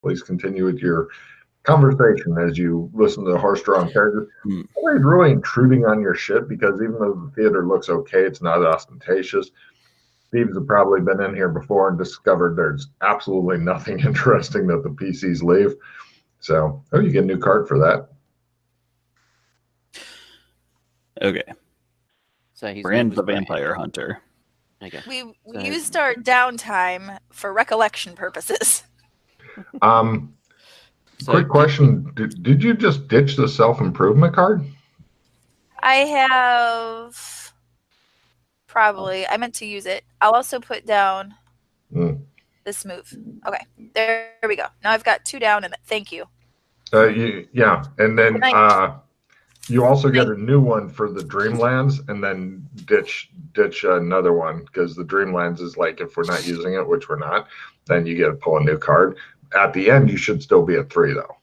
please continue with your conversation as you listen to the horse-drawn carriages. Hmm. Nobody's really intruding on your shit because even though the theater looks okay, it's not ostentatious. Thieves have probably been in here before and discovered there's absolutely nothing interesting that the PCs leave. So, you get a new card for that. Okay. So he's Brand the Vampire Hunter. Okay. We used our downtime for recollection purposes. Quick question. Did you just ditch the self-improvement card? I have probably. I meant to use it. I'll also put down this move. Okay, there we go. Now I've got 2 down, and thank you. Yeah, and then you also get a new one for the Dreamlands, and then ditch another one because the Dreamlands is like if we're not using it, which we're not, then you get to pull a new card. At the end, you should still be at 3 though.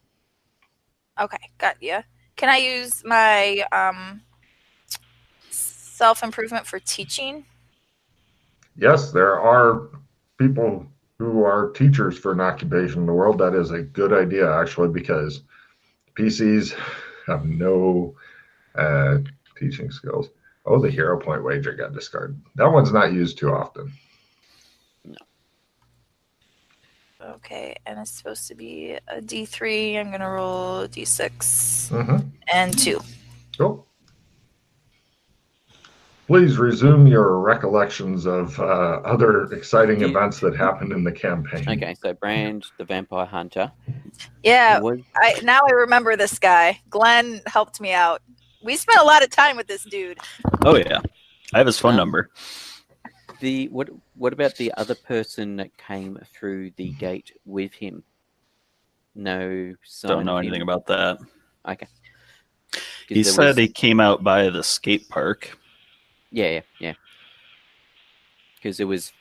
Okay, got you. Can I use my self-improvement for teaching? Yes, there are people who are teachers for an occupation in the world. That is a good idea, actually, because PCs have no teaching skills. Oh, the hero point wager got discarded. That one's not used too often. No. Okay, and it's supposed to be a D3. I'm going to roll a D6 Mm-hmm. and 2. Cool. Please resume your recollections of other exciting events that happened in the campaign. Okay, so Brand the Vampire Hunter. Yeah, now I remember this guy. Glenn helped me out. We spent a lot of time with this dude. Oh yeah, I have his phone number. What about the other person that came through the gate with him? No sign. Don't know anything about that. Okay. He said he came out by the skate park. Yeah. Because there was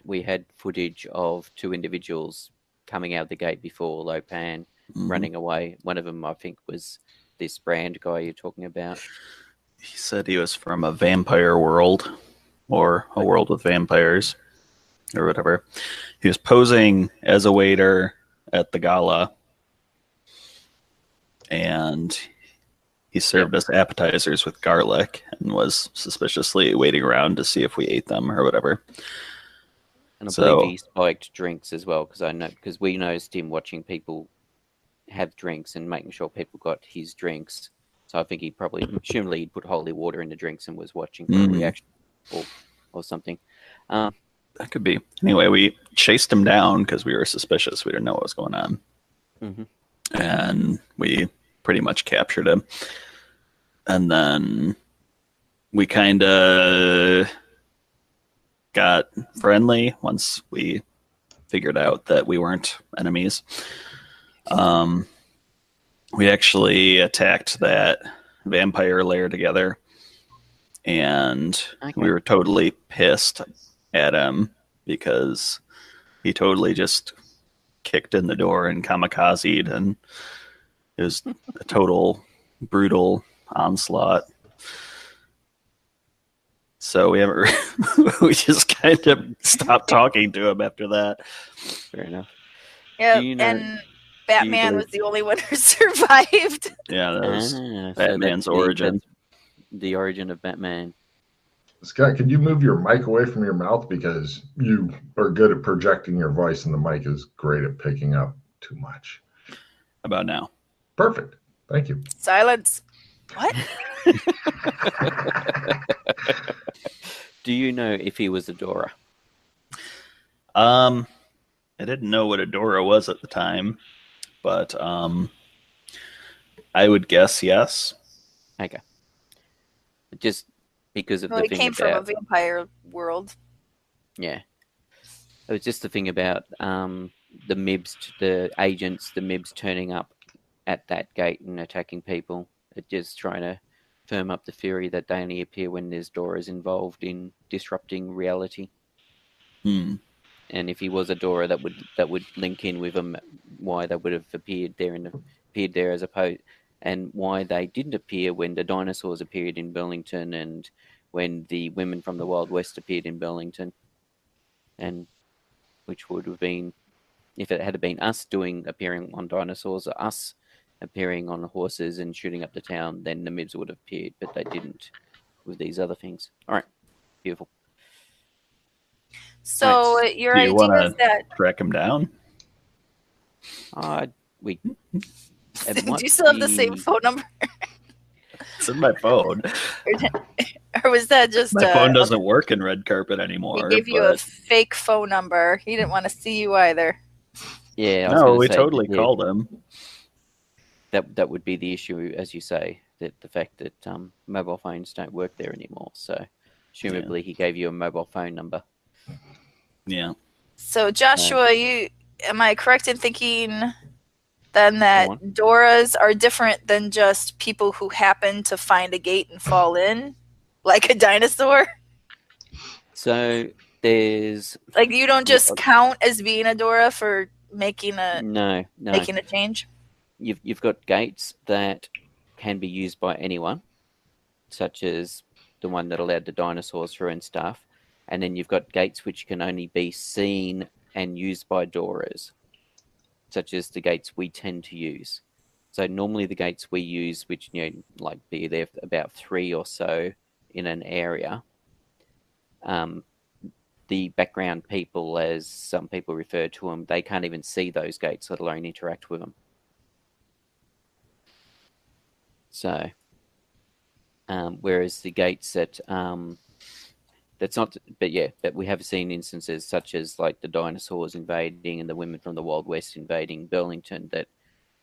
we had footage of 2 individuals coming out the gate before Lopan running away. One of them, I think, was this Brand guy you're talking about. He said he was from a vampire world, or a world with vampires, or whatever. He was posing as a waiter at the gala, and he served us appetizers with garlic and was suspiciously waiting around to see if we ate them or whatever. And I believe he spiked drinks as well, because we noticed him watching people have drinks and making sure people got his drinks. So I think he probably, presumably, he'd put holy water in the drinks and was watching for a reaction or something. That could be. Anyway, we chased him down because we were suspicious. We didn't know what was going on. Mm-hmm. And we pretty much captured him. And then we kind of got friendly once we figured out that we weren't enemies. We actually attacked that vampire lair together, and we were totally pissed at him because he totally just kicked in the door and kamikazed, and it was a total brutal onslaught. So we just kind of stopped talking to him after that. Fair enough. Yeah, and Batman was the only one who survived. Yeah, that was Batman's origin. The origin of Batman. Scott, could you move your mic away from your mouth, because you are good at projecting your voice and the mic is great at picking up too much. How about now? Perfect. Thank you. Silence. What? Do you know if he was a Dora? I didn't know what a Dora was at the time, but I would guess yes. Okay. Just because of the thing came from a vampire world. Yeah. It was just the thing about the MIBs, the agents, the MIBs turning up at that gate and attacking people. It just trying to firm up the theory that they only appear when there's Doras involved in disrupting reality. And if he was a Dora, that would link in with him, why they would have appeared there as opposed, and why they didn't appear when the dinosaurs appeared in Burlington and when the women from the Wild West appeared in Burlington, and which would have been, if it had been us appearing on dinosaurs or us appearing on horses and shooting up the town, then the Mibs would have appeared, but they didn't with these other things. All right, beautiful. So Right. your Do you want idea is to that track him down? We do you still have the same phone number, It's in my phone. or was that just My phone doesn't work in red carpet he anymore. gave you a But fake phone number? He didn't want to see you either. Yeah, I was no, gonna we say totally that, called him. that would be the issue, as you say, that the fact that mobile phones don't work there anymore. So, presumably, he gave you a mobile phone number. Yeah. So Joshua, am I correct in thinking then that Go on. Doras are different than just people who happen to find a gate and fall in, like a dinosaur? So there's Like you don't just count as being a Dora for making a no. making a change? You've got gates that can be used by anyone, such as the one that allowed the dinosaurs through and stuff, and then you've got gates which can only be seen and used by Doras, such as the gates we tend to use. So normally the gates we use, which like be there about 3 or so in an area, the background people, as some people refer to them, they can't even see those gates, let alone interact with them. So, whereas the gates that that's not, but we have seen instances such as like the dinosaurs invading and the women from the Wild West invading Burlington,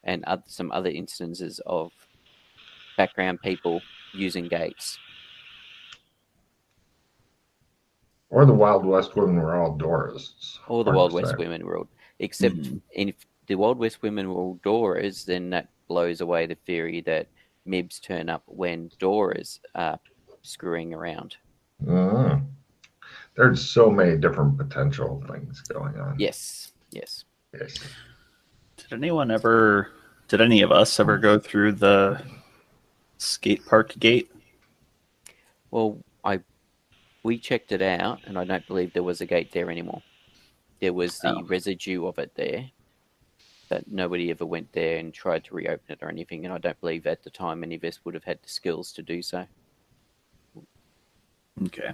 and some other instances of background people using gates. Or the Wild West women were all Doras. Or the Wild West women were all, except if the Wild West women were all Doras, then that blows away the theory that Mibs turn up when Doras are screwing around. There's so many different potential things going on. Yes. Did any of us ever go through the skate park gate? Well, we checked it out, and I don't believe there was a gate there anymore. There was the residue of it there, but nobody ever went there and tried to reopen it or anything, and I don't believe at the time any of us would have had the skills to do so. Okay.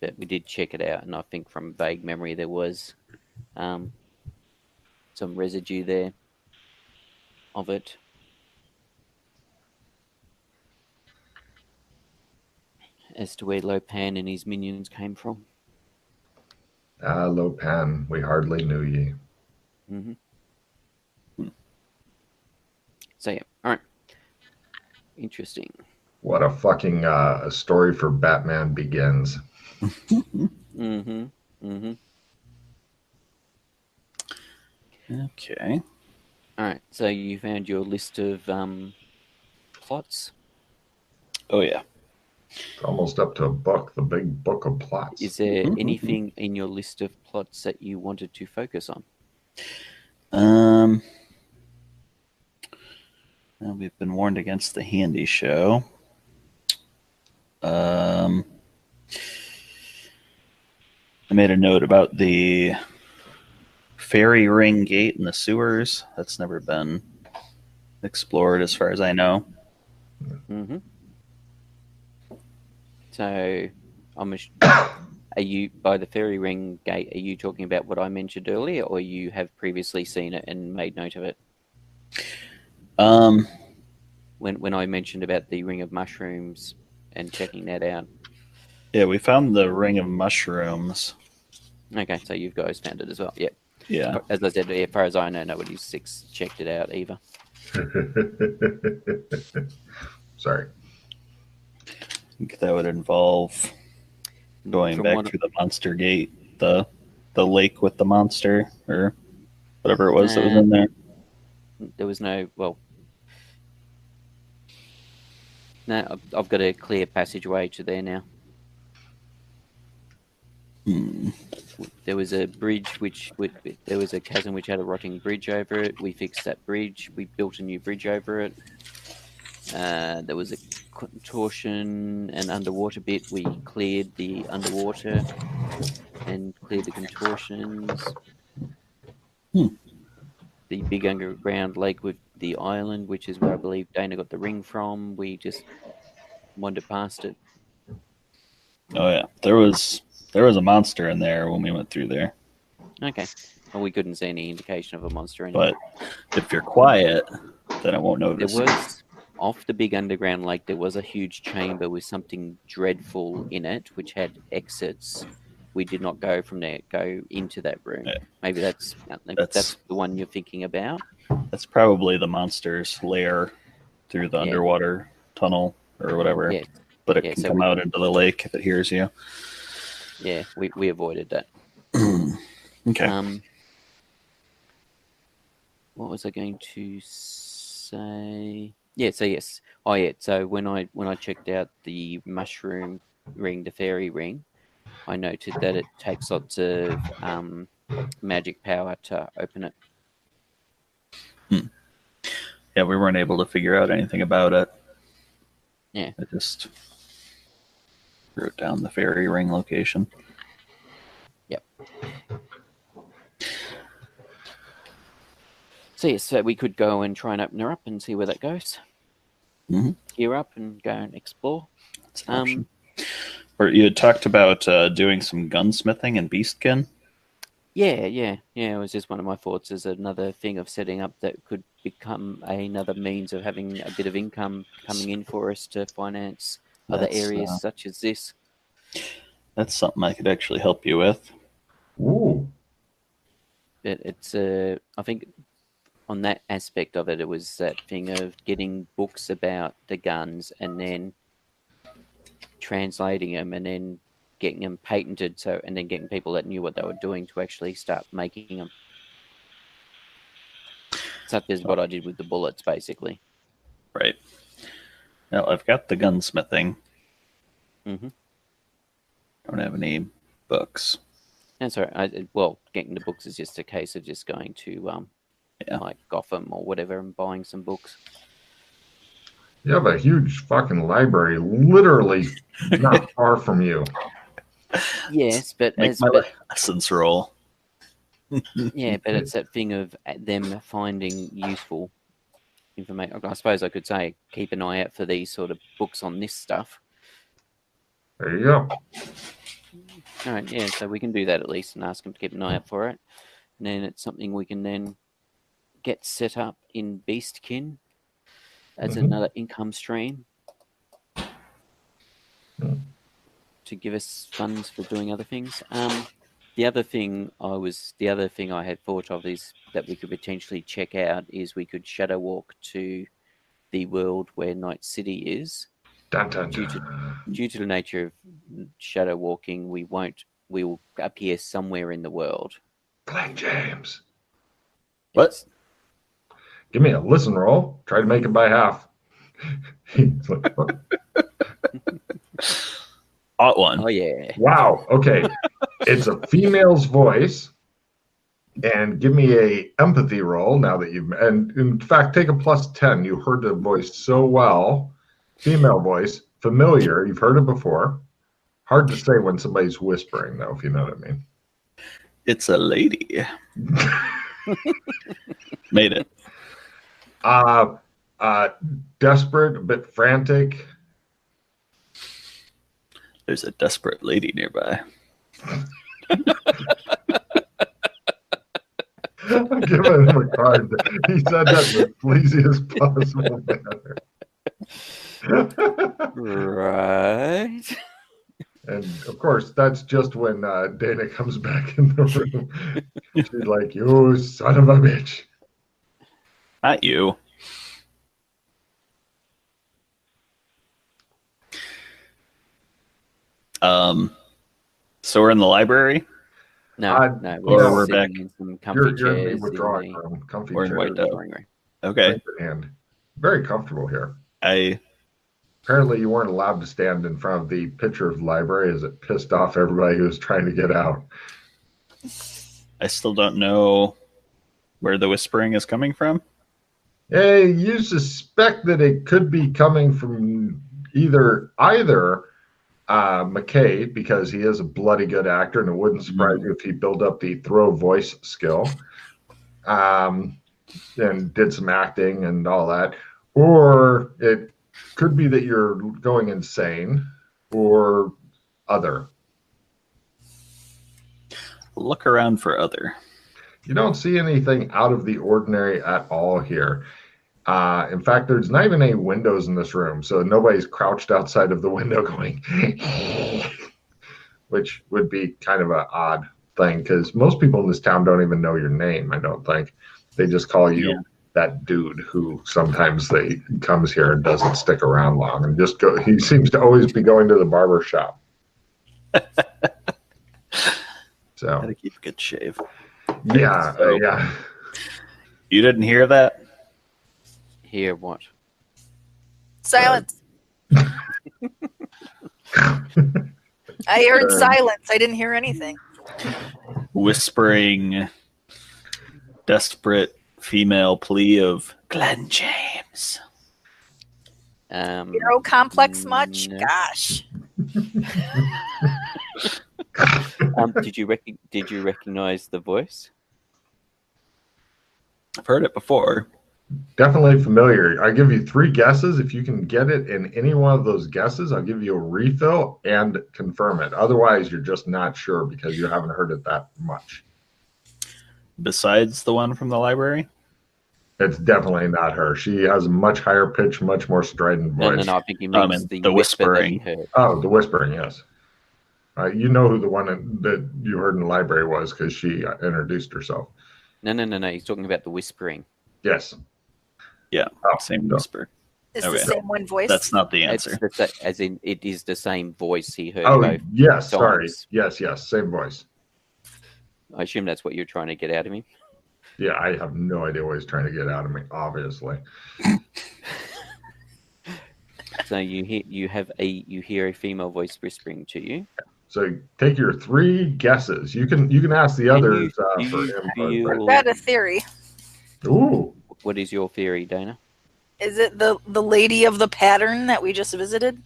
But we did check it out, and I think from vague memory there was some residue there of it. As to where Lopan and his minions came from. Lopan, we hardly knew ye. So yeah, all right. Interesting. What a fucking story for Batman Begins. Okay. All right. So you found your list of plots. Oh yeah. It's almost up to a book, the big book of plots. Is there anything in your list of plots that you wanted to focus on? Well, we've been warned against the handy show. I made a note about the fairy ring gate in the sewers. That's never been explored as far as I know. So, are you, by the fairy ring gate, are you talking about what I mentioned earlier, or you have previously seen it and made note of it? When I mentioned about the ring of mushrooms and checking that out. Yeah, we found the ring of mushrooms. Okay, so you guys found it as well. Yep. Yeah. As I said, as far as I know, nobody's checked it out either. Sorry. I think that would involve going back through the monster gate, the lake with the monster, or whatever it was that was in there. There was no, no, I've got a clear passageway to there now. There was a bridge there was a chasm which had a rotting bridge over it. We fixed that bridge. We built a new bridge over it. There was a contortion and underwater bit. We cleared the underwater and cleared the contortions. The big underground lake with the island, which is where I believe Dana got the ring from. We just wandered past it. Oh yeah, there was a monster in there when we went through there. Okay. Well, we couldn't see any indication of a monster anyway. But if you're quiet, then I won't There notice. was, off the big underground lake, there was a huge chamber with something dreadful in it, which had exits. We did not go from there, go into that room. Yeah. Maybe that's the one you're thinking about. That's probably the monster's lair through the underwater tunnel or whatever. Yeah. But it can come out into the lake if it hears you. Yeah, we avoided that. Okay. What was I going to say? Yeah, so yes. Oh yeah, so when I checked out the mushroom ring, the fairy ring, I noted that it takes lots of magic power to open it. Yeah, we weren't able to figure out anything about it. Yeah. I just wrote down the fairy ring location. Yep. So yes, so we could go and try and open her up and see where that goes. Mm-hmm. Gear up and go and explore. That's an option. Or you had talked about doing some gunsmithing and beastkin. Yeah. It was just one of my thoughts as another thing of setting up that could become another means of having a bit of income coming in for us to finance other areas such as this. That's something I could actually help you with. Ooh. It's I think on that aspect of it, it was that thing of getting books about the guns and then translating them and then getting them patented, and then getting people that knew what they were doing to actually start making them. Such as what I did with the bullets, basically. Right. Now I've got the gunsmithing. Mm-hmm. I don't have any books. That's all right. Well, getting the books is just a case of just going to like Gotham or whatever and buying some books. You have a huge fucking library literally not far from you. Yes, but Make my lessons roll. Yeah, but it's that thing of them finding useful information. I suppose I could say keep an eye out for these sort of books on this stuff. There you go. All right, yeah, so we can do that at least and ask them to keep an eye out for it. And then it's something we can then get set up in Beastkin as another income stream to give us funds for doing other things. The other thing I had thought of is that we could potentially check out is we could shadow walk to the world where Night City is. Dun, dun, due to the nature of shadow walking, we will appear somewhere in the world. Glenn James. What? Give me a listen roll. Try to make it by half. Hot one. Oh yeah. Wow. Okay. It's a female's voice. And give me a empathy roll now that and in fact, take a +10. You heard the voice so well. Female voice, familiar. You've heard it before. Hard to say when somebody's whispering, though, if you know what I mean. It's a lady. Made it. Desperate, a bit frantic. There's a desperate lady nearby. I'm giving him a card. He said that in the sleaziest possible manner. Right. And of course, that's just when Dana comes back in the room. She's like, "You son of a bitch." Not you. So we're in the library? No, we're back in some comfy chairs. You're in the withdrawing room, comfy we're in chairs. White Dove. Okay. And very comfortable here. Apparently you weren't allowed to stand in front of the picture of the library as it pissed off everybody who was trying to get out. I still don't know where the whispering is coming from. Hey, you suspect that it could be coming from either McKay, because he is a bloody good actor, and it wouldn't surprise you if he built up the throw voice skill, and did some acting and all that, or it could be that you're going insane, or other. Look around for other. You don't see anything out of the ordinary at all here. In fact, there's not even any windows in this room, so nobody's crouched outside of the window going, which would be kind of an odd thing because most people in this town don't even know your name. I don't think they just call you that dude who sometimes they comes here and doesn't stick around long and just go. He seems to always be going to the barber shop. So gotta keep a good shave. Yeah, So, yeah. You didn't hear that? Hear what? Silence. I heard silence. I didn't hear anything. Whispering, desperate female plea of Glenn James. Hero complex much? No. Gosh. Did you recognize the voice? I've heard it before. Definitely familiar. I give you 3 guesses. If you can get it in any one of those guesses, I'll give you a refill and confirm it. Otherwise, you're just not sure because you haven't heard it that much. Besides the one from the library? It's definitely not her. She has a much higher pitch, much more strident voice. No, I think he means the whispering. That he heard. Oh, the whispering, yes. You know who the one that you heard in the library was because she introduced herself. No. He's talking about the whispering. Yes. Yeah, same whisper. Is the same one voice? That's not the answer. As in, it is the same voice he heard. Oh, both yes. times. Sorry. Yes. Same voice. I assume that's what you're trying to get out of me. Yeah, I have no idea what he's trying to get out of me, obviously. So you hear a female voice whispering to you. So take your 3 guesses. You can ask the others for input. I've got a theory. Ooh. What is your theory, Dana? Is it the lady of the pattern that we just visited?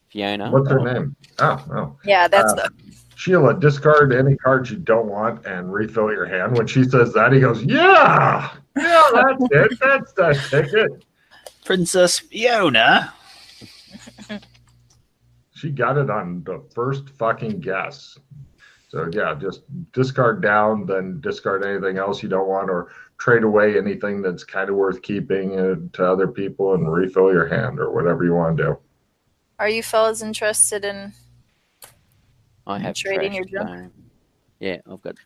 Fiona. What's her name? Oh. Yeah, that's the. Sheila, discard any cards you don't want and refill your hand. When she says that, he goes, yeah, that's it. That's that ticket. Princess Fiona. She got it on the first fucking guess. So yeah, just discard down, then discard anything else you don't want, or trade away anything that's kind of worth keeping to other people and refill your hand or whatever you want to do. Are you fellas interested in trading your junk? Yeah, I've got.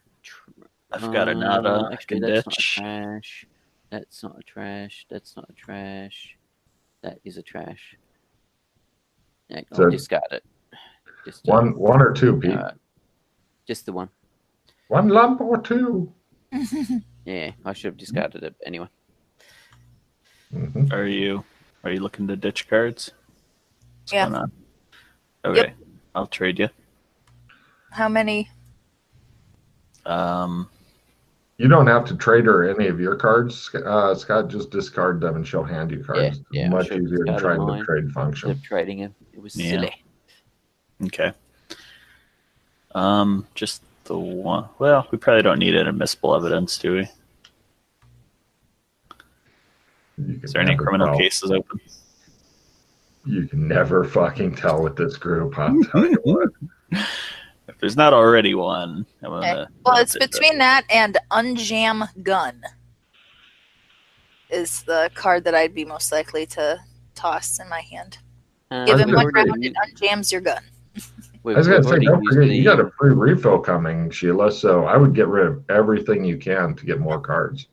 I've got another. Actually, that's not a trash. That's not a trash. That's not a trash. That is a trash. Yeah, I'll discard it. Just one or 2, Pete. Just the one. 1 lump or 2. Yeah, I should have discarded it anyway. Mm-hmm. Are you looking to ditch cards? What's going on? Okay, Yep. I'll trade you. How many? You don't have to trade her any of your cards, Scott. Just discard them and she'll hand you cards. Yeah, Much easier than trying to trade function. Instead of trading him, it was silly. Okay. Just the one. Well, we probably don't need admissible evidence, do we? Is there any criminal cases open? You can never fucking tell with this group. I'll tell you what. If there's not already one, I'm Okay. Well, it's between that and Unjam Gun is the card that I'd be most likely to toss in my hand. Give him 1 round and unjams your gun. I was going to say, don't forget, you got a free refill coming, Sheila, so I would get rid of everything you can to get more cards.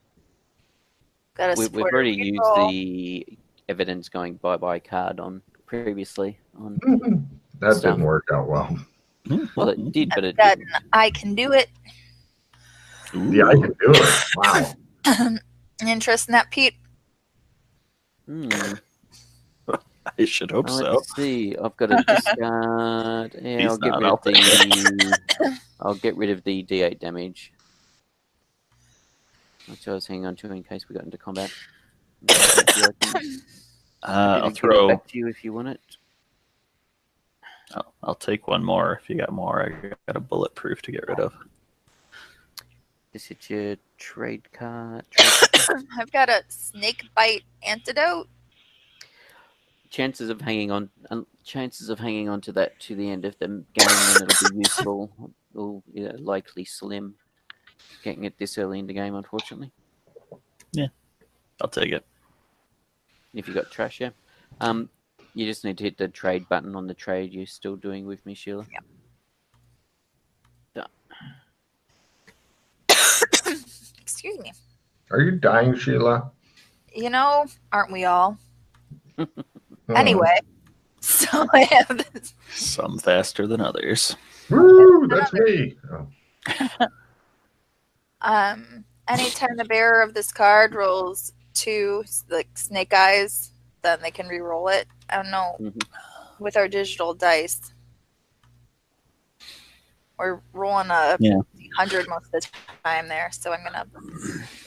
We've already used the evidence going bye-bye card on previously. That didn't work out well. Well, it did, but it didn't. I can do it. Ooh. Yeah, I can do it. Wow. Interest in that, Pete? I should hope so. Let's see. I've got to discard. Yeah, I'll get rid of the D8 damage. Which I was hanging on to in case we got into combat. I'll throw it back to you if you want it. I'll take one more if you got more. I got a bulletproof to get rid of. Is it your trade card? I've got a snake bite antidote. Chances of hanging on to that to the end of the game when it'll be useful will likely slim. Getting it this early in the game, unfortunately. Yeah, I'll take it. If you got trash, yeah. You just need to hit the trade button on the trade you're still doing with me, Sheila. Yep. Excuse me. Are you dying, Sheila? Aren't we all? Anyway, so I have this. Some faster than others. Woo, that's me. Oh. Anytime the bearer of this card rolls 2 snake eyes, then they can re-roll it. I don't know. Mm-hmm. With our digital dice, we're rolling a 100 most of the time there, so I'm gonna.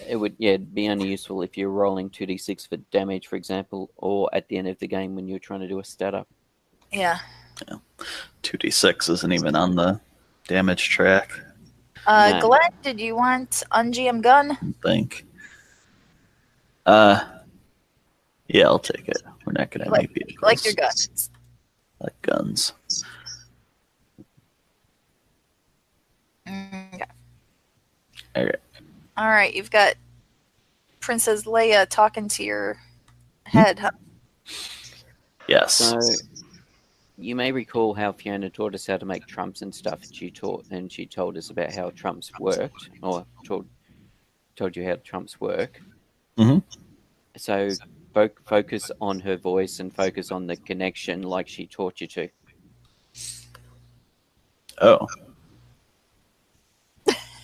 It would be only useful if you're rolling 2d6 for damage, for example, or at the end of the game when you're trying to do a stat up. Yeah. 2d6 isn't even on the damage track. No. Glenn, did you want ungm gun? I think. Yeah, I'll take it. We're not gonna have any vehicles. Like your guns. Like guns. Okay. Okay. All right, you've got Princess Leia talking to your head, huh? Yes. So you may recall how Fiona taught us how to make trumps and stuff. She told us about how trumps worked, or told you how trumps work. Mm-hmm. So focus on her voice and focus on the connection like she taught you to. Oh.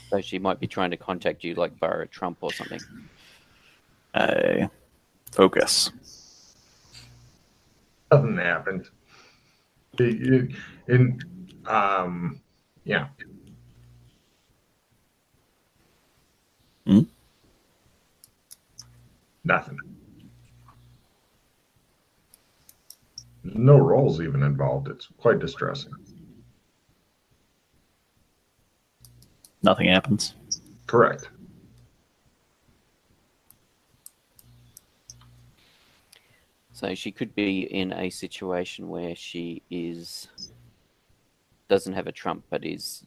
So she might be trying to contact you like via a trump or something. I focus. Nothing happened. Yeah. Hmm? Nothing. No rolls even involved. It's quite distressing. Nothing happens. Correct. So she could be in a situation where she doesn't have a trump, but is.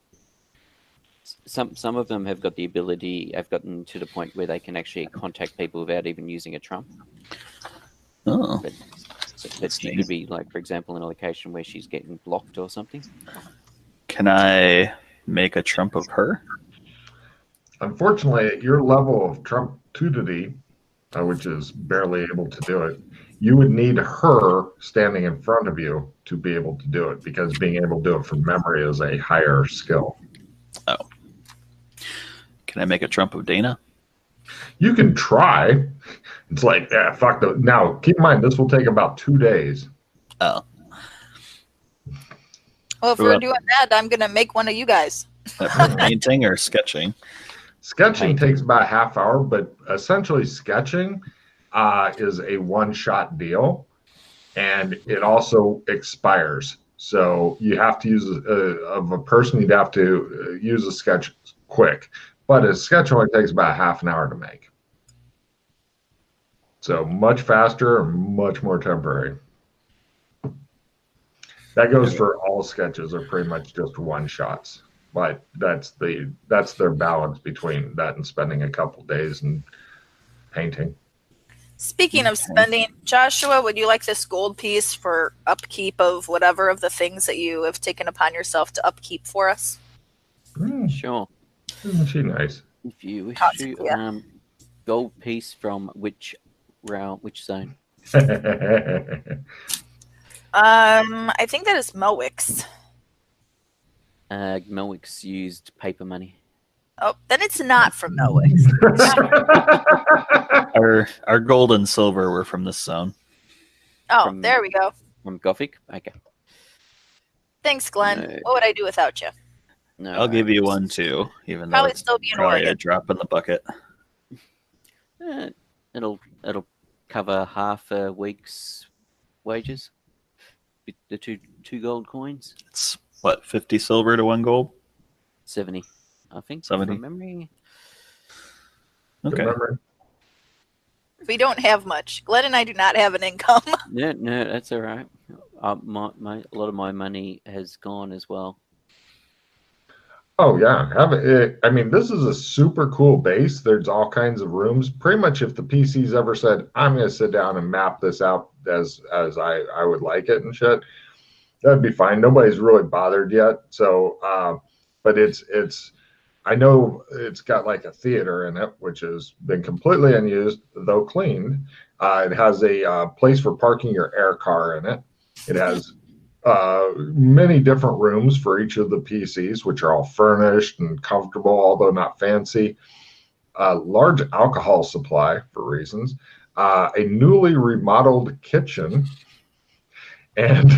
Some of them have got the ability. Have gotten to the point where they can actually contact people without even using a trump. Oh. But she could be, like, for example, in a location where she's getting blocked or something. Can I make a trump of her? Unfortunately, at your level of trumptudity, which is barely able to do it, you would need her standing in front of you to be able to do it, because being able to do it from memory is a higher skill. Oh. Can I make a trump of Dana? You can try. It's like, fuck the. Now, keep in mind, this will take about 2 days. Oh. Well, if we're doing that, I'm gonna make one of you guys. Painting or sketching? Sketching takes about a half hour, but essentially sketching is a one-shot deal, and it also expires. So you have to use of a person. You'd have to use a sketch quick, but a sketch only takes about half an hour to make. So much faster and much more temporary. That goes for all sketches, are pretty much just one shots. But that's their balance between that and spending a couple days and painting. Speaking of spending, Joshua, would you like this gold piece for upkeep of whatever of the things that you have taken upon yourself to upkeep for us? Sure. Isn't she nice? If you wish Possibly, to, yeah. gold piece from which realm, which zone? I think that is Mowick's. Melwick's used paper money. Oh, then it's not from Mowick's. Our gold and silver were from this zone. Oh, there we go. From Gothic? Okay. Thanks, Glenn. No. What would I do without you? No, I'll give you one too, even though Probably it's still be in probably a Oregon. drop in the bucket. It'll cover half a week's wages. The two gold coins. It's what, 50 silver to 1 gold? 70, I think. 70. From memory. Good Okay. memory. We don't have much. Glenn and I do not have an income. No, that's all right. A lot of my money has gone as well. Oh yeah, I mean, this is a super cool base. There's all kinds of rooms. Pretty much, if the PCs ever said, "I'm going to sit down and map this out as I would like it and shit," that'd be fine. Nobody's really bothered yet. So, but it's. I know it's got like a theater in it, which has been completely unused, though cleaned. It has a place for parking your air car in it. It has many different rooms for each of the PCs, which are all furnished and comfortable, although not fancy. A large alcohol supply for reasons. A newly remodeled kitchen, and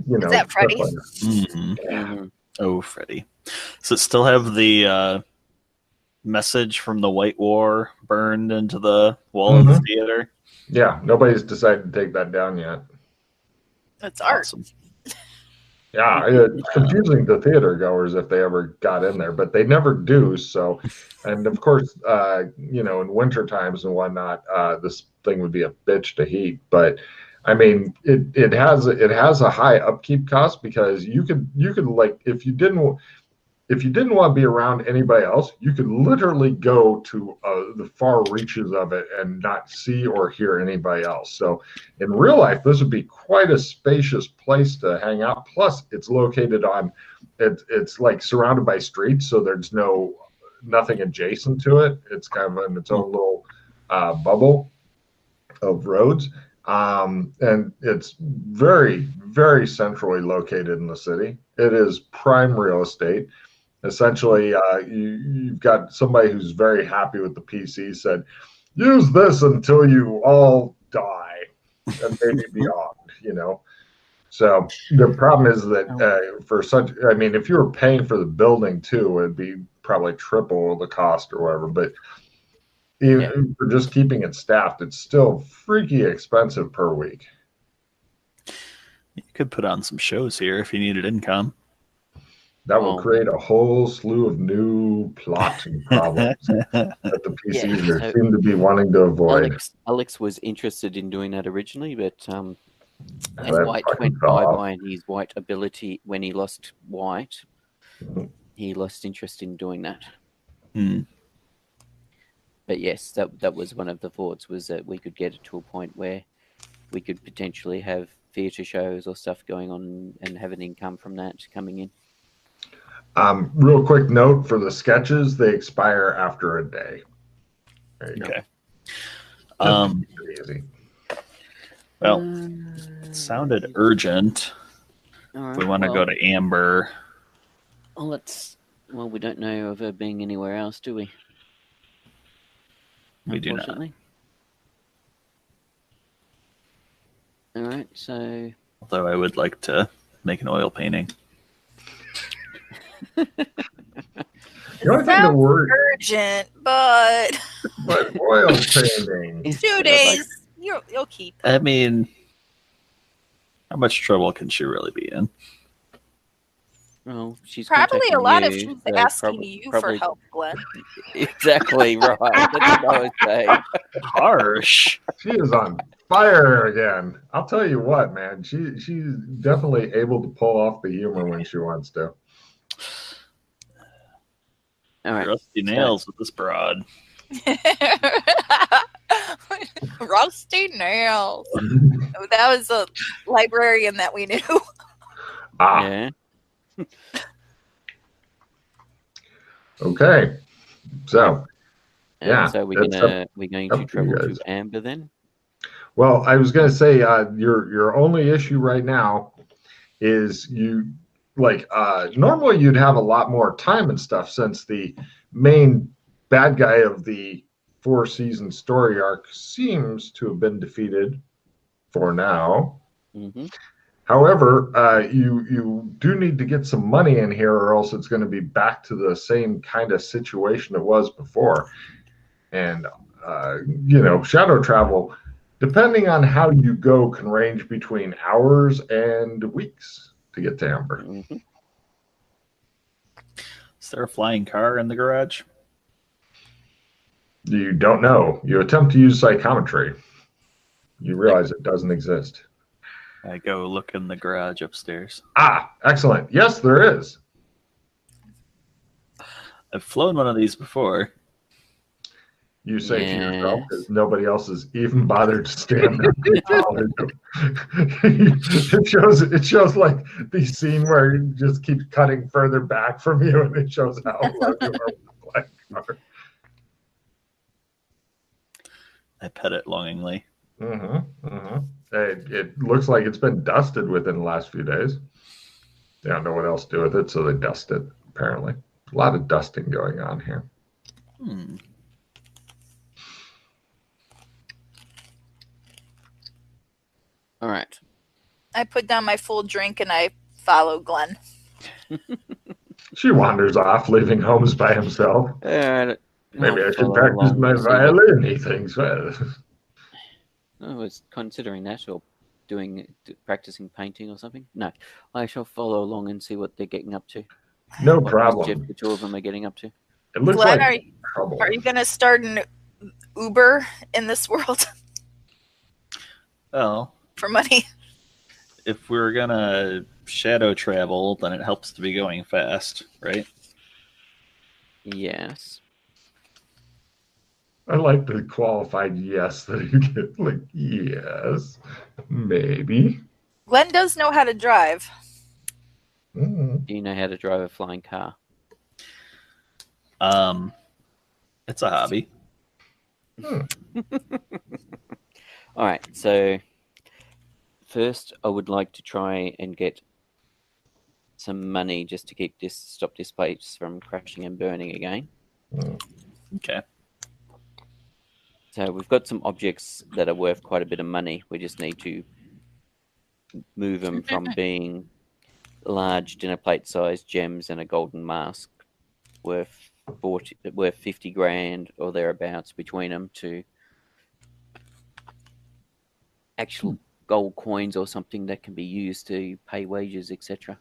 you know, Is that Freddy? stuff like that. Mm-hmm. Oh, Freddy. Does it still have the message from the White War burned into the wall of the theater? Yeah, nobody's decided to take that down yet. It's art. Awesome. Yeah, it's confusing to theater goers if they ever got in there, but they never do. So, and of course, you know, in winter times and whatnot, this thing would be a bitch to heat. But I mean, it has a high upkeep cost because you could like if you didn't want to be around anybody else, you could literally go to the far reaches of it and not see or hear anybody else. So in real life, this would be quite a spacious place to hang out. Plus, it's located on, it's like surrounded by streets, so there's nothing adjacent to it. It's kind of in its own little bubble of roads. And it's very, very centrally located in the city. It is prime real estate. Essentially, you've got somebody who's very happy with the PC said, use this until you all die and maybe beyond, you know. So the problem is that for such, I mean, if you were paying for the building too, it'd be probably triple the cost or whatever. But even for just keeping it staffed, it's still freaky expensive per week. You could put on some shows here if you needed income. That will create a whole slew of new plots and problems that the PCs seem to be wanting to avoid. Alex was interested in doing that originally, but when White went bye-bye and his White ability, when he lost White, he lost interest in doing that. But yes, that was one of the thoughts, was that we could get it to a point where we could potentially have theatre shows or stuff going on and have an income from that coming in. Real quick note for the sketches, they expire after a day. There you go. Easy. Well, it sounded urgent. Right, we want to go to Amber. Well, we don't know of her being anywhere else, do we? We do not. All right, so... Although I would like to make an oil painting. The only thing that works urgent, but oil painting. 2 days, you'll keep. I mean, how much trouble can she really be in? Well, she's probably a lot if you, she's asking you for help, Glenn. Exactly right. That's what I would say. Harsh. She is on fire again. I'll tell you what, man. She's definitely able to pull off the humor when she wants to. All right. Rusty nails with this broad. Rusty nails. That was a librarian that we knew. Yeah. Okay. So, so we're going to travel to Amber then. Well, I was going to say your only issue right now is normally you'd have a lot more time and stuff since the main bad guy of the 4-season story arc seems to have been defeated for now. However, you do need to get some money in here, or else it's going to be back to the same kind of situation it was before. And shadow travel, depending on how you go, can range between hours and weeks to get to Amber. Is there a flying car in the garage? You don't know. You attempt to use psychometry. You realize it doesn't exist. I go look in the garage upstairs. Ah, excellent. Yes, there is. I've flown one of these before. You say to yourself, because nobody else has even bothered to stand there. It shows like the scene where it just keeps cutting further back from you, and it shows how low you are. I pet it longingly. It looks like it's been dusted within the last few days. They don't know what else to do with it, so they dust it, apparently. A lot of dusting going on here. All right. I put down my full drink and I follow Glenn. She wanders off, leaving Holmes by himself. Maybe I should practice my violin, he thinks. Well, I was considering that, or practicing painting or something. No, I shall follow along and see what they're getting up to. No problem. The two of them are getting up to. It looks Glenn, like trouble. Are you going to start an Uber in this world? Well, for money. If we're gonna shadow travel, then it helps to be going fast, right? Yes. I like the qualified yes that you get. Like, yes, maybe. Glenn does know how to drive. Do you know how to drive a flying car? It's a hobby. All right, so first I would like to try and get some money just to stop this place from crashing and burning again. Okay. So we've got some objects that are worth quite a bit of money. We just need to move them from being large dinner plate sized gems and a golden mask worth 50 grand or thereabouts between them to actual gold coins or something that can be used to pay wages, etc.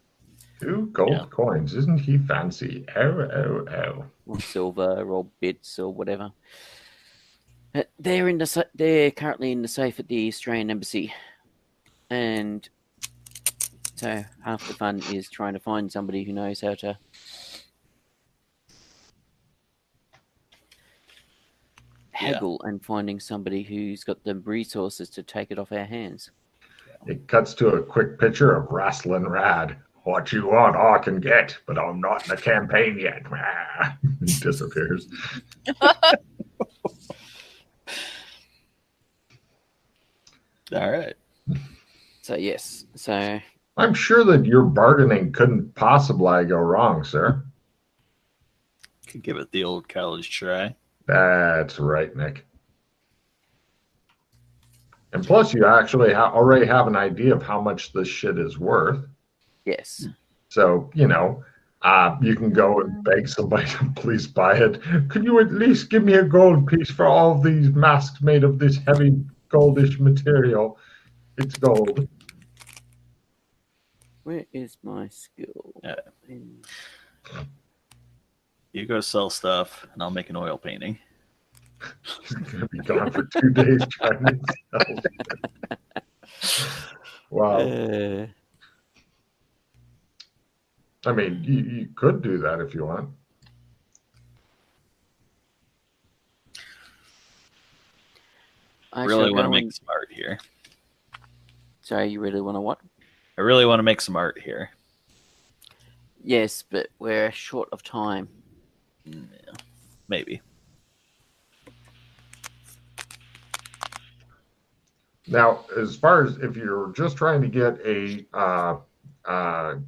2 gold coins. Isn't he fancy? Oh. Or silver or bits or whatever. They're currently in the safe at the Australian Embassy. And so half the fun is trying to find somebody who knows how to haggle and finding somebody who's got the resources to take it off our hands. It cuts to a quick picture of Wrestling Rad. What you want, I can get, but I'm not in the campaign yet. He disappears. All right. So, yes. So I'm sure that your bargaining couldn't possibly go wrong, sir. Could give it the old college try. That's right, Nick. And plus, you actually already have an idea of how much this shit is worth. Yes. So, you can go and beg somebody to please buy it. Could you at least give me a gold piece for all of these masks made of this heavy goldish material? It's gold. Where is my skill? You go sell stuff, and I'll make an oil painting. He's going to be gone for 2 days trying to sell. Wow. I mean, you could do that if you want. I really want to make some art here. Sorry, you really want to what? I really want to make some art here. Yes, but we're short of time. Yeah, maybe. Now, as far as if you're just trying to get a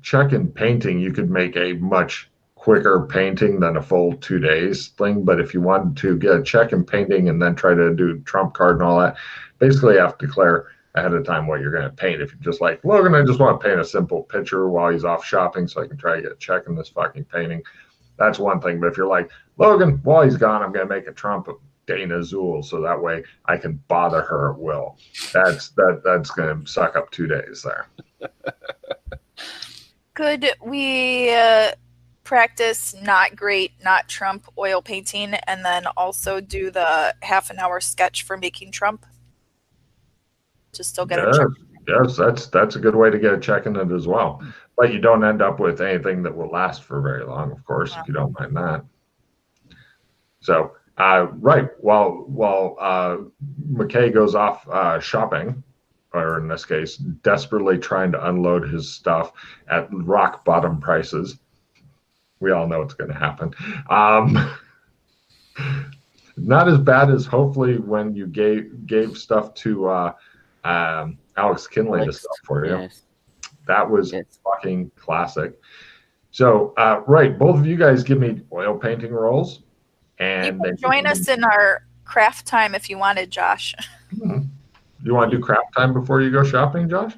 check in painting, you could make a much quicker painting than a full 2 days thing. But if you wanted to get a check in painting and then try to do trump card and all that, basically you have to declare ahead of time what you're going to paint. If you're just like, Logan, I just want to paint a simple picture while he's off shopping so I can try to get a check in this fucking painting, that's one thing. But if you're like, Logan, while he's gone, I'm going to make a trump of Dana Zool so that way I can bother her at will. That's going to suck up 2 days there. Could we practice not great, not Trump oil painting, and then also do the half-an-hour sketch for making Trump to still get a check. Yes, that's a good way to get a check in it as well. But you don't end up with anything that will last for very long, of course, if you don't mind that. So, right, while McKay goes off shopping, or in this case, desperately trying to unload his stuff at rock bottom prices. We all know it's going to happen. Not as bad as hopefully when you gave stuff to Alex Kinley to sell for you. Yes. That was fucking classic. So, right, both of you guys give me oil painting rolls. And you can join us in our craft time if you wanted, Josh. You want to do craft time before you go shopping, Josh?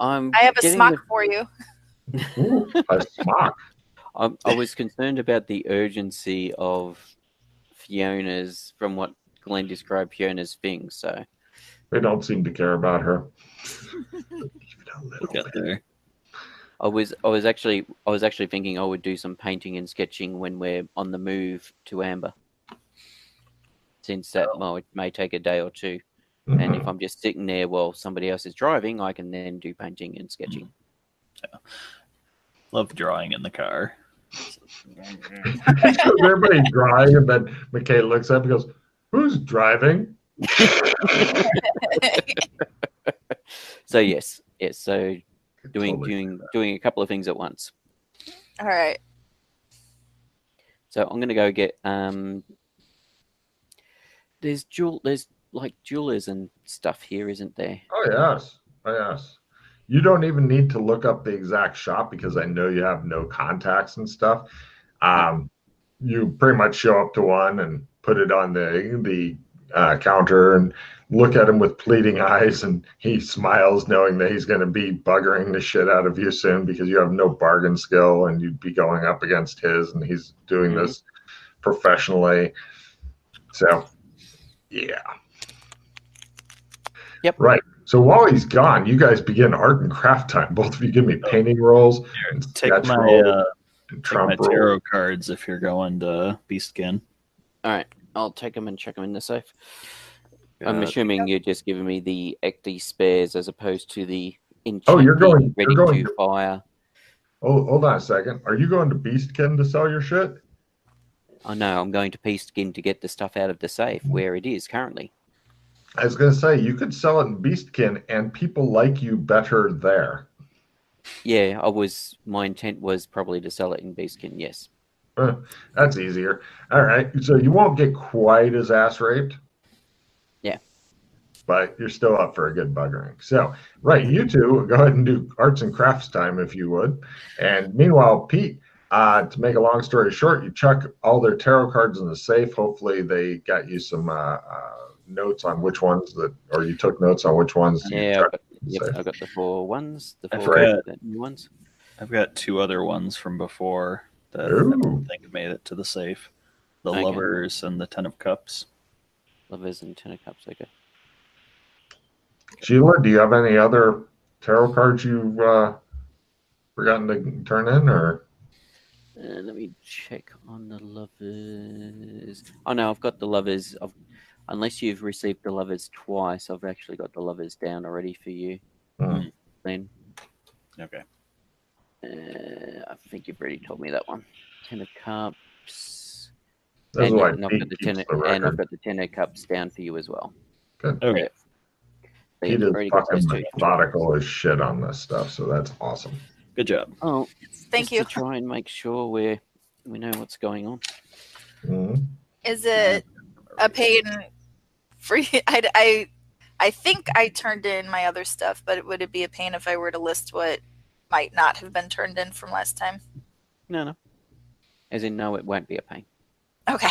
I have a smock for you. Ooh, a smock. I was concerned about the urgency of Fiona's, from what Glenn described Fiona's things. So they don't seem to care about her. There. I was actually thinking I would do some painting and sketching when we're on the move to Amber, since that it may take a day or two, and if I'm just sitting there while somebody else is driving, I can then do painting and sketching. Yeah. Love drawing in the car. Everybody's drawing, and then McKay looks up and goes, "Who's driving?" So yes. So doing a couple of things at once. All right. So I'm going to go get there's like jewelers and stuff here, isn't there? Oh yes. You don't even need to look up the exact shop because I know you have no contacts and stuff. You pretty much show up to one and put it on the counter and look at him with pleading eyes, and he smiles knowing that he's going to be buggering the shit out of you soon because you have no bargain skill and you'd be going up against his, and he's doing this professionally. So, yeah. Yep. Right. So while he's gone, you guys begin art and craft time. Both of you give me painting rolls and sketch rolls and Trump rolls. Tarot cards if you're going to Beastkin. All right. I'll take them and check them in the safe. I'm assuming you're just giving me the Ecti spares as opposed to the enchanting ready to fire. Oh, hold on a second. Are you going to Beastkin to sell your shit? Oh no, I'm going to Beastkin to get the stuff out of the safe where it is currently. I was going to say, you could sell it in Beastkin and people like you better there. Yeah, my intent was probably to sell it in Beastkin, yes. That's easier. All right. So you won't get quite as ass raped. Yeah. But you're still up for a good buggering. So, right, you two go ahead and do arts and crafts time if you would. And meanwhile, Pete, to make a long story short, you chuck all their tarot cards in the safe. Hopefully they got you some notes on which ones or you took notes on which ones. Yeah, I've got the 4 ones, the 4 new ones. I've got 2 other ones from before that I don't think made it to the safe. The Lovers and the 10 of Cups. Lovers and 10 of Cups, okay. Sheila, do you have any other tarot cards you've forgotten to turn in, or? Let me check on the Lovers. Oh no, I've got the Lovers. Unless you've received the Lovers twice, I've actually got the Lovers down already for you. Then. Okay. I think you've already told me that one. 10 of Cups. That's and why I've got the 10 of Cups down for you as well. Good. Okay. Pete is fucking methodical as shit on this stuff, so that's awesome. Good job. Oh, thank you. To try and make sure we know what's going on. Is it a pain for you? I think I turned in my other stuff, but would it be a pain if I were to list what might not have been turned in from last time? No. As in, no, it won't be a pain. Okay.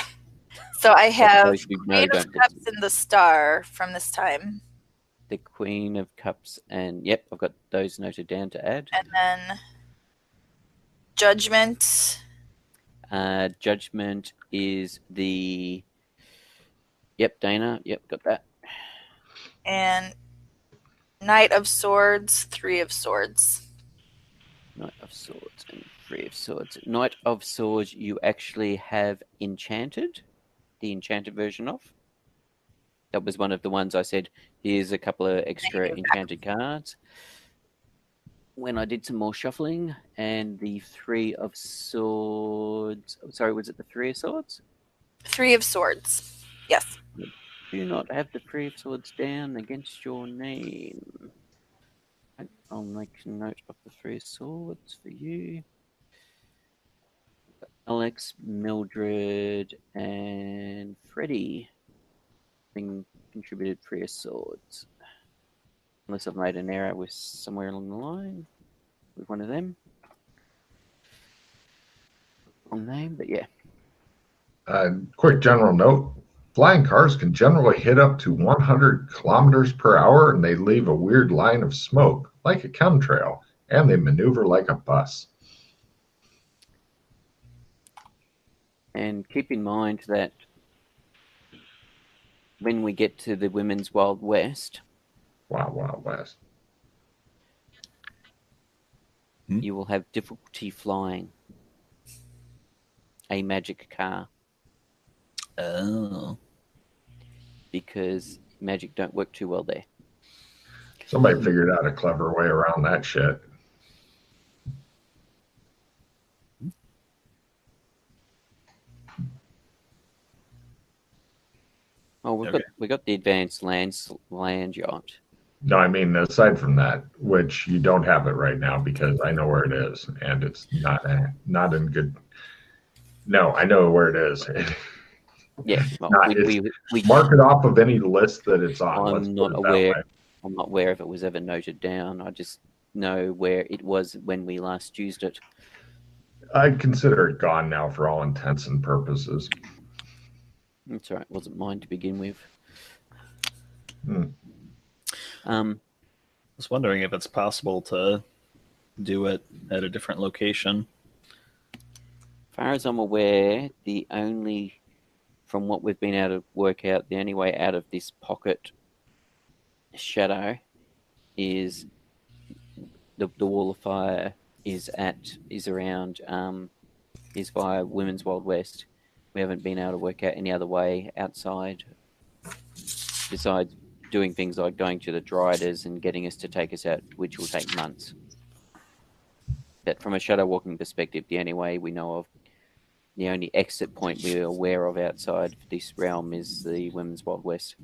So I have Queen of Cups and the Star from this time. The Queen of Cups and yep, I've got those noted down to add. And then Judgment. Judgment is the Dana. Yep, got that. And Knight of Swords, 3 of Swords. Knight of Swords and 3 of Swords. Knight of Swords you actually have enchanted, the enchanted version of. That was one of the ones I said, here's a couple of extra enchanted cards. When I did some more shuffling, and the 3 of Swords... Sorry, was it the 3 of Swords? 3 of Swords. Yes. Do not have the 3 of Swords down against your name. I'll make a note of the 3 of Swords for you. Alex, Mildred, and Freddie being contributed 3 of Swords. Unless I've made an error with somewhere along the line with one of them. Wrong name, but yeah. Quick general note. Flying cars can generally hit up to 100 kilometers per hour, and they leave a weird line of smoke, like a chemtrail, and they maneuver like a bus. And keep in mind that when we get to the Women's Wild West... Wild, Wild West. You will have difficulty flying a magic car. Oh. Because magic don't work too well there. Somebody figured out a clever way around that shit. Oh, we got the advanced land yacht. No, I mean, aside from that, which you don't have it right now because I know where it is, and it's not in good. No, I know where it is. Yeah, well, we mark it off of any list that it's on. I'm not aware if it was ever noted down. I just know where it was when we last used it. I consider it gone now for all intents and purposes. That's all right. It wasn't mine to begin with. I was wondering if it's possible to do it at a different location. As far as I'm aware, from what we've been able to work out, the only way out of this pocket shadow is the wall of fire is via Women's Wild West. We haven't been able to work out any other way outside besides doing things like going to the Driders and getting us to take us out, which will take months. But from a shadow walking perspective, the only way we know of, the only exit point we're aware of outside this realm is the Women's Wild West.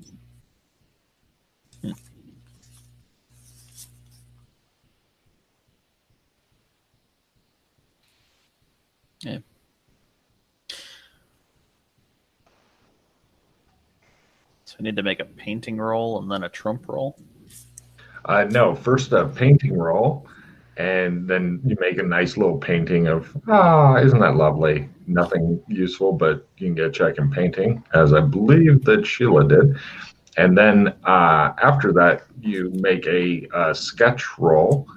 Yeah. So I need to make a painting roll and then a trump roll? No, first a painting roll, and then you make a nice little painting of, isn't that lovely? Nothing useful, but you can get a check in painting, as I believe that Sheila did. And then after that, you make a sketch roll.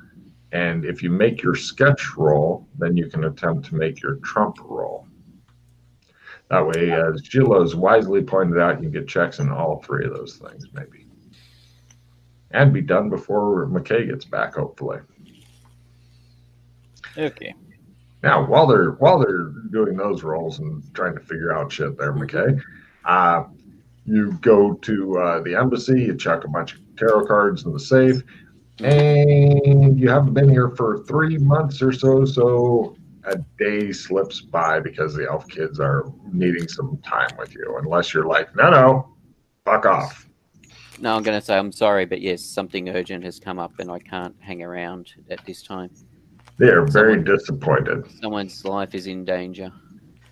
And if you make your sketch roll, then you can attempt to make your trump roll. That way, as Sheila's wisely pointed out, you can get checks in all 3 of those things, maybe. And be done before McKay gets back, hopefully. Okay. Now, while they're doing those rolls and trying to figure out shit there, McKay, you go to the embassy, you chuck a bunch of tarot cards in the safe, and you haven't been here for 3 months or so a day slips by because the elf kids are needing some time with you, unless you're like, no, fuck off. No, I'm going to say I'm sorry, but yes, something urgent has come up and I can't hang around at this time. They are very disappointed. Someone's life is in danger.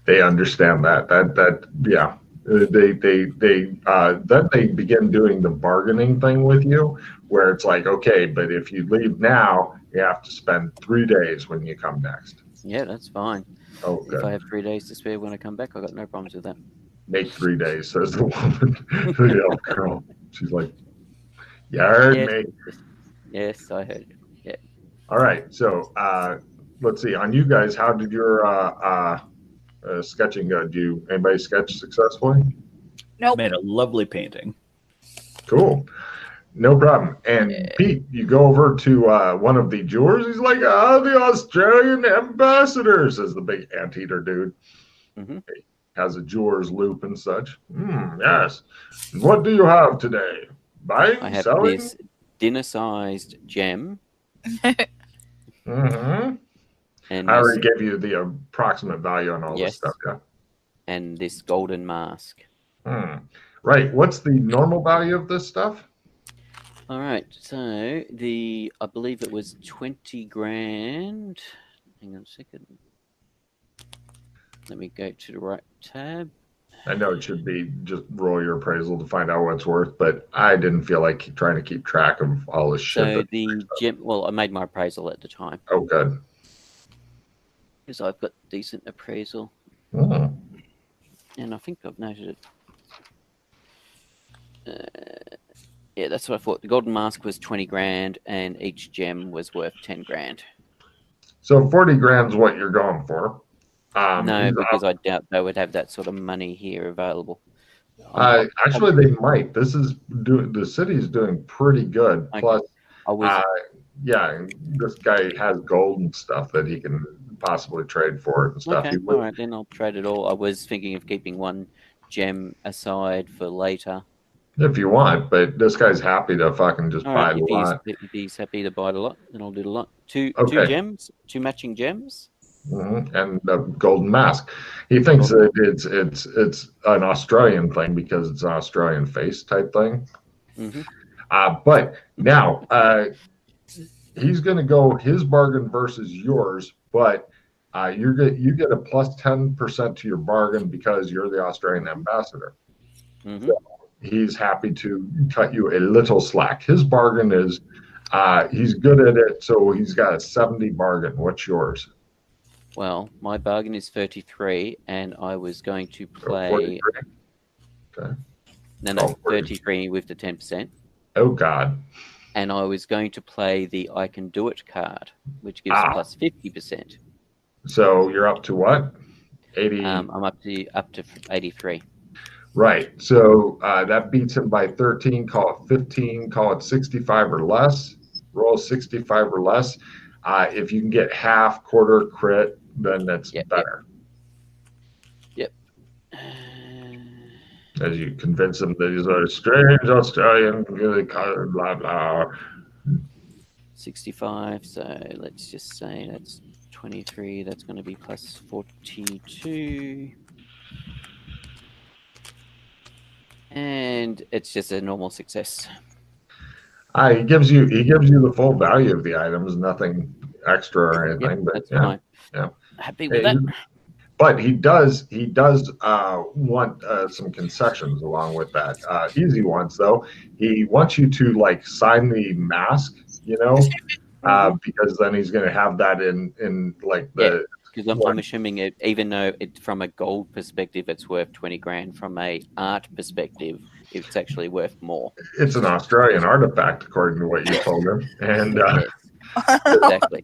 They understand that. Yeah. Then they begin doing the bargaining thing with you, where it's like, okay, but if you leave now, you have to spend 3 days when you come next. Yeah, that's fine. Okay. If I have 3 days to spare when I come back, I've got no problems with that. Make 3 days, says the woman, the elf girl. She's like, you heard me. Yes, I heard you. Yeah. All right, so let's see. On you guys, how did your sketching go? Anybody sketch successfully? Nope. Made a lovely painting. Cool. No problem. And Pete, you go over to one of the jewelers. He's like, the Australian ambassador, says the big anteater dude. Mm-hmm. He has a jeweler's loop and such. Yes. What do you have today? Buying, I have selling? this dinner-sized gem. Mm-hmm. And I this, already gave you the approximate value on all this stuff, yeah. And this golden mask. Right. What's the normal value of this stuff? All right. So I believe it was 20 grand. Hang on a second. Let me go to the right tab. I know it should be just roll your appraisal to find out what it's worth, but I didn't feel like trying to keep track of all this shit. So the gem, well, I made my appraisal at the time. Oh, good. Because I've got decent appraisal. And I think I've noted it. Yeah, that's what I thought. The golden mask was 20 grand and each gem was worth 10 grand. So 40 grand's what you're going for. No, because I doubt they would have that sort of money here available. Actually, they might. The city's doing pretty good. Okay. Plus, I this guy has gold and stuff that he can possibly trade for it and stuff. Okay, all right, then I'll trade it all. I was thinking of keeping one gem aside for later. If you want, but this guy's happy to fucking just buy the lot. If he's happy to buy the lot, then I'll do the lot. Two gems, 2 matching gems. And the golden mask. He thinks that it's an Australian thing because it's an Australian face type thing. But now he's going to go his bargain versus yours, but you get a plus 10% to your bargain because you're the Australian ambassador. So he's happy to cut you a little slack. His bargain is he's good at it, so he's got a 70 bargain. What's yours? Well, my bargain is 33, and I was going to play. 43. Okay. No, 33 with the 10%. Oh, God. And I was going to play the I Can Do It card, which gives plus 50%. So you're up to what? 80? I'm up to 83. Right. So that beats him by 13. Call it 15. Call it 65 or less. Roll 65 or less. If you can get half, quarter, crit, then that's better. Yep. As you convince them that he's a strange Australian, blah, blah. 65. So let's just say that's 23. That's going to be plus 42. And it's just a normal success. He gives you the full value of the items, nothing extra or anything. But that's fine. Yeah, happy with that. But he does want some concessions along with that. Easy ones though. He wants you to like sign the mask, because then he's going to have that in like the. Because I'm assuming it, even though from a gold perspective it's worth 20 grand, from a art perspective it's actually worth more. It's an Australian artifact, according to what you told him, and exactly.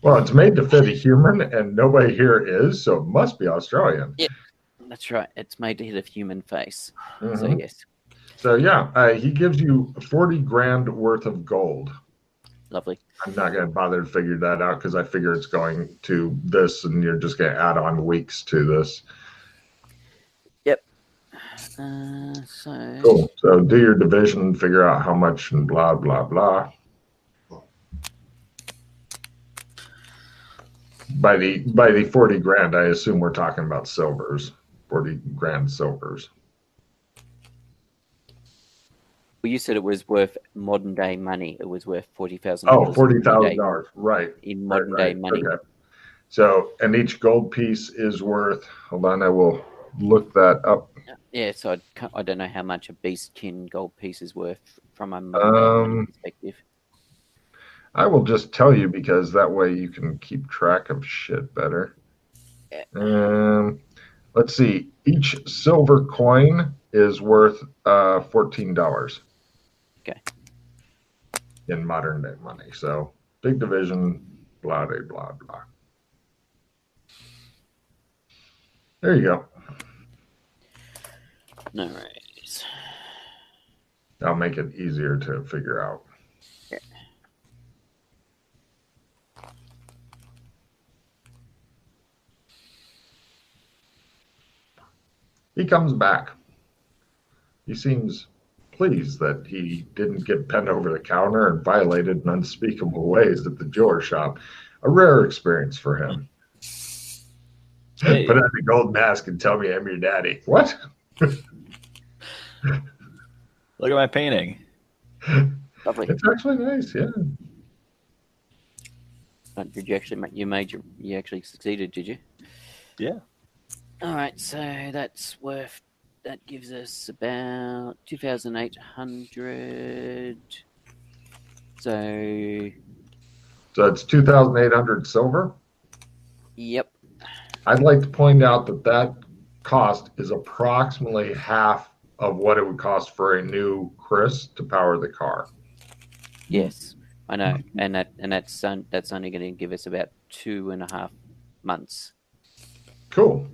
Well, it's made to fit a human, and nobody here is, so it must be Australian. Yeah, that's right. It's made to hit a human face. So yes. So yeah, he gives you 40 grand worth of gold. Lovely. I'm not going to bother to figure that out because I figure it's going to this, and you're just going to add on weeks to this. Yep. Cool. So do your division, figure out how much, and blah blah blah. By the 40 grand, I assume we're talking about silvers. 40 grand silvers. Well, you said it was worth modern day money. It was worth $40,000. Oh, $40,000, right? In modern day money. Okay. So, and each gold piece is worth. Hold on, I will look that up. Yeah, so I don't know how much a beastkin gold piece is worth from a modern day money perspective. I will just tell you because that way you can keep track of shit better. Let's see. Each silver coin is worth $14. Okay. In modern day money. So big division, blah, blah, blah, blah. There you go. No worries. That'll make it easier to figure out. Yeah. He comes back. He seems pleased that he didn't get bent over the counter and violated in unspeakable ways at the jeweler shop. A rare experience for him. Hey. Put on the gold mask and tell me I'm your daddy. What? Look at my painting. Lovely. It's actually nice, yeah. Did you actually you actually succeeded, did you? Yeah. All right, so that gives us about 2,800. So it's 2,800 silver. Yep. I'd like to point out that cost is approximately half of what it would cost for a new Chris to power the car. Yes, I know, and that's only going to give us about 2.5 months. Cool.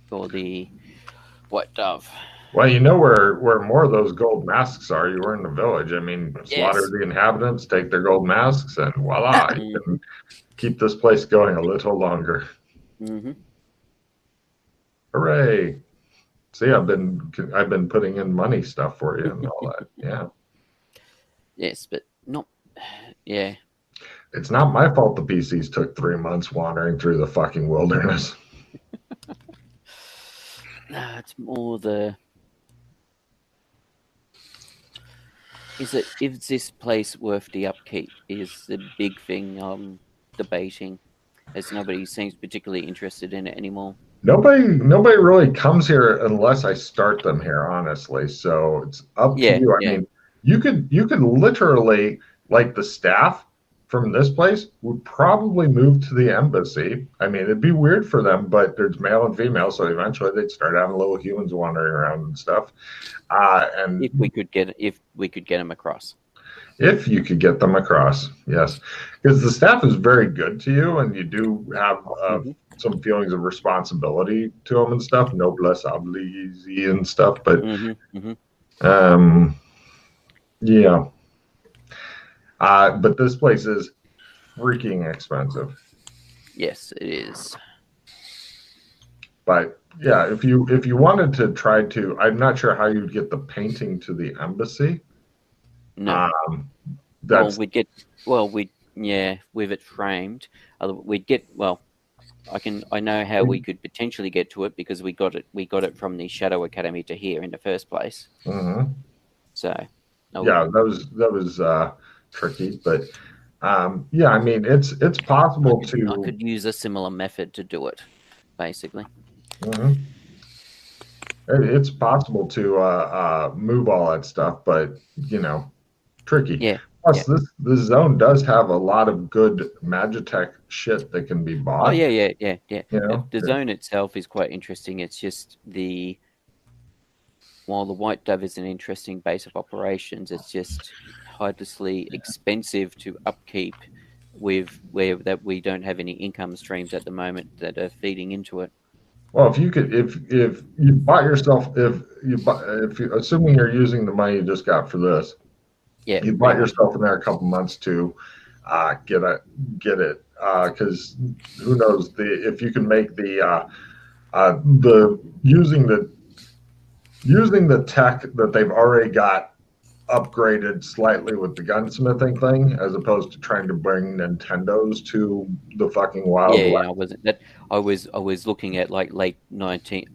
For the White Dove. Well, you know where more of those gold masks are. You were in the village. I mean, slaughter Yes. the inhabitants, take their gold masks, and voila, you can keep this place going a little longer. Mm-hmm. Hooray! See, I've been putting in money stuff for you and all that. Yeah. Yes, but not. Yeah. It's not my fault the PCs took 3 months wandering through the fucking wilderness. No, it's more is this place worth the upkeep is the big thing I'm debating, as nobody seems particularly interested in it anymore. Nobody really comes here unless I start them here, honestly. So it's up to you. I mean, you could literally, like, the staff from this place would probably move to the embassy. I mean, it'd be weird for them, but there's male and female, so eventually they'd start having little humans wandering around and stuff. And if we could get them across. If you could get them across, yes, because the staff is very good to you, and you do have some feelings of responsibility to them and stuff, noblesse oblige and stuff. But yeah, but this place is freaking expensive. Yes, it is. But yeah, if you wanted to try to, I'm not sure how you'd get the painting to the embassy. No. With it framed. We'd get I know how we could potentially get to it because we got it from the Shadow Academy to here in the first place. Mm-hmm. So yeah, that was tricky, but yeah, I mean it's possible I could use a similar method to do it, basically. Mm-hmm. It's possible to move all that stuff, but tricky. Yeah. Plus, this zone does have a lot of good Magitech shit that can be bought. Oh yeah. The zone itself is quite interesting. It's just while the White Dove is an interesting base of operations, it's just hideously expensive to upkeep with where we don't have any income streams at the moment that are feeding into it. Well, if you bought yourself, assuming you're using the money you just got for this, you bought yourself in there a couple months to get it, because who knows if you can make using the tech that they've already got upgraded slightly with the gunsmithing thing, as opposed to trying to bring Nintendos to the fucking wild west. Yeah, I wasn't that. I was looking at like late 19,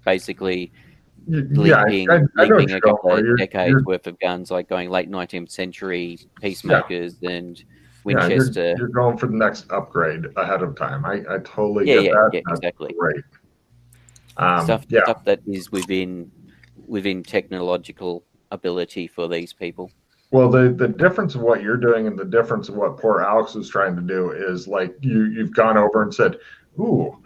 basically. Leaping a couple of decades worth of guns, like going late 19th century peacemakers and Winchester. You're going for the next upgrade ahead of time. I totally get that. Yeah, exactly. Great. Stuff that is within technological ability for these people. Well, the difference of what you're doing and the difference of what poor Alex is trying to do is, like, you've gone over and said, "Ooh,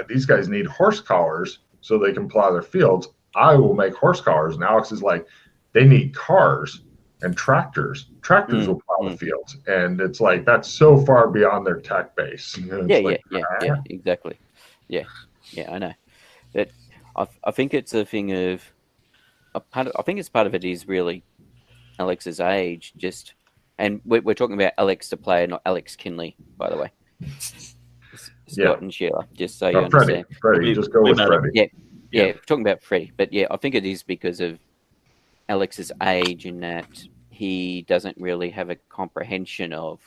these guys need horse collars so they can plow their fields. I will make horse collars." And Alex is like, "They need cars and tractors. Tractors will plow the fields." And it's like, that's so far beyond their tech base. Exactly. Yeah, I know. But I think it's a thing of I think it's part of it is really Alex's age. And we're talking about Alex the player, not Alex Kinley, by the way. Scott and Sheila, just so you understand. Freddie, just go with Freddie. Yeah, talking about Freddie. But yeah, I think it is because of Alex's age in that he doesn't really have a comprehension of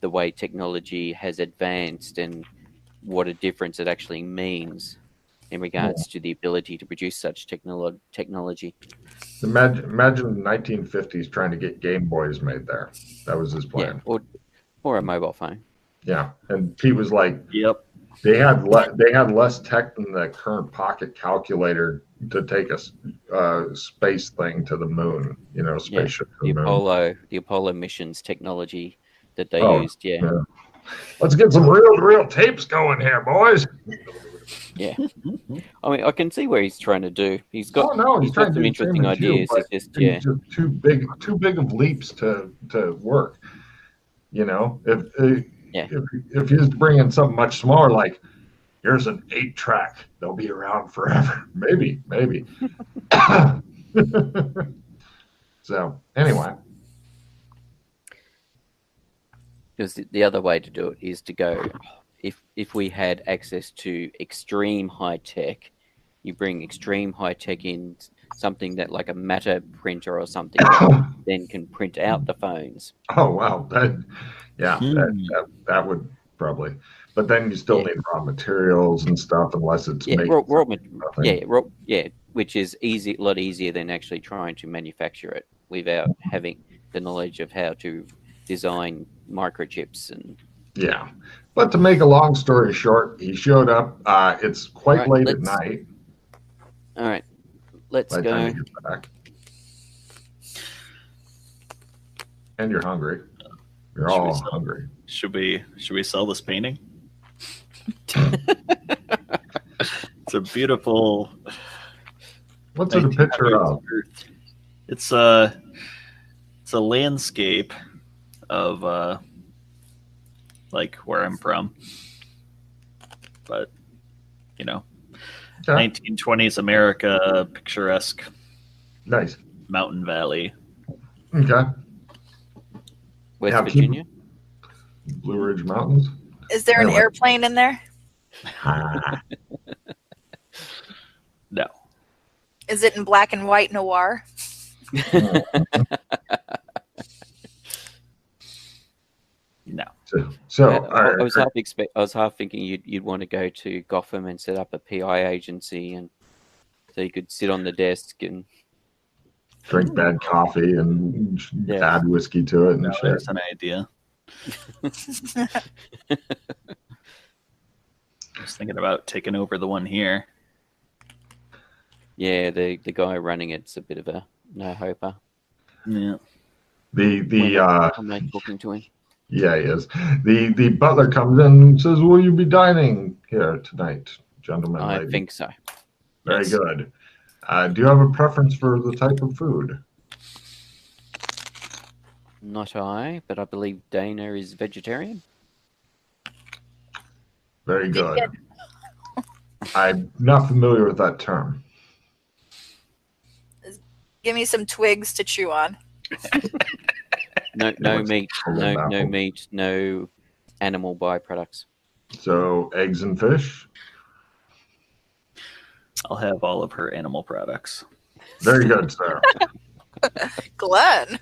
the way technology has advanced and what a difference it actually means in regards to the ability to produce such technology. Imagine the 1950s trying to get Game Boys made there. That was his plan. Yeah, or a mobile phone. Yeah, and Pete was like, "Yep, they had less tech than the current pocket calculator to take a space thing to the moon. Spaceship to the moon. The Apollo missions technology that they used. Yeah. Let's get some real tapes going here, boys. Yeah, I mean, I can see where he's trying to do. He's got he's got some interesting ideas. It's just too big of leaps to work. If he's bringing something much smaller, like here's an 8-track, they'll be around forever. Maybe. So anyway, because the other way to do it is to go. If we had access to extreme high tech, you bring extreme high tech in something that like a matter printer or something that then can print out the phones. Oh wow, that would probably. But then you still need raw materials and stuff, unless it's which is a lot easier than actually trying to manufacture it without having the knowledge of how to design microchips and. Yeah, but to make a long story short, he showed up. It's quite late at night. All right, let's go. Time to get back. And you're hungry. You're all hungry. Should we sell this painting? It's a beautiful. What's it a picture of? It's a landscape of like where I'm from, but 1920s America, picturesque. Nice. Mountain Valley. Okay. West Virginia? Blue Ridge Mountains. Is there an airplane in there? No. Is it in black and white noir? No. So I was half thinking you'd want to go to Gotham and set up a PI agency, and so you could sit on the desk and drink bad coffee and add whiskey to it and shit. That's an idea. I was thinking about taking over the one here. Yeah, the guy running it's a bit of a no-hoper. Yeah. Am I talking to him? Yeah, he is. The butler comes in and says, "Will you be dining here tonight, gentlemen?" I think so. Very good. Do you have a preference for the type of food? Not I, but I believe Dana is vegetarian. Very good. I'm not familiar with that term. Give me some twigs to chew on. No meat, no meat, no animal byproducts. So eggs and fish? I'll have all of her animal products. Very good, sir. Glenn.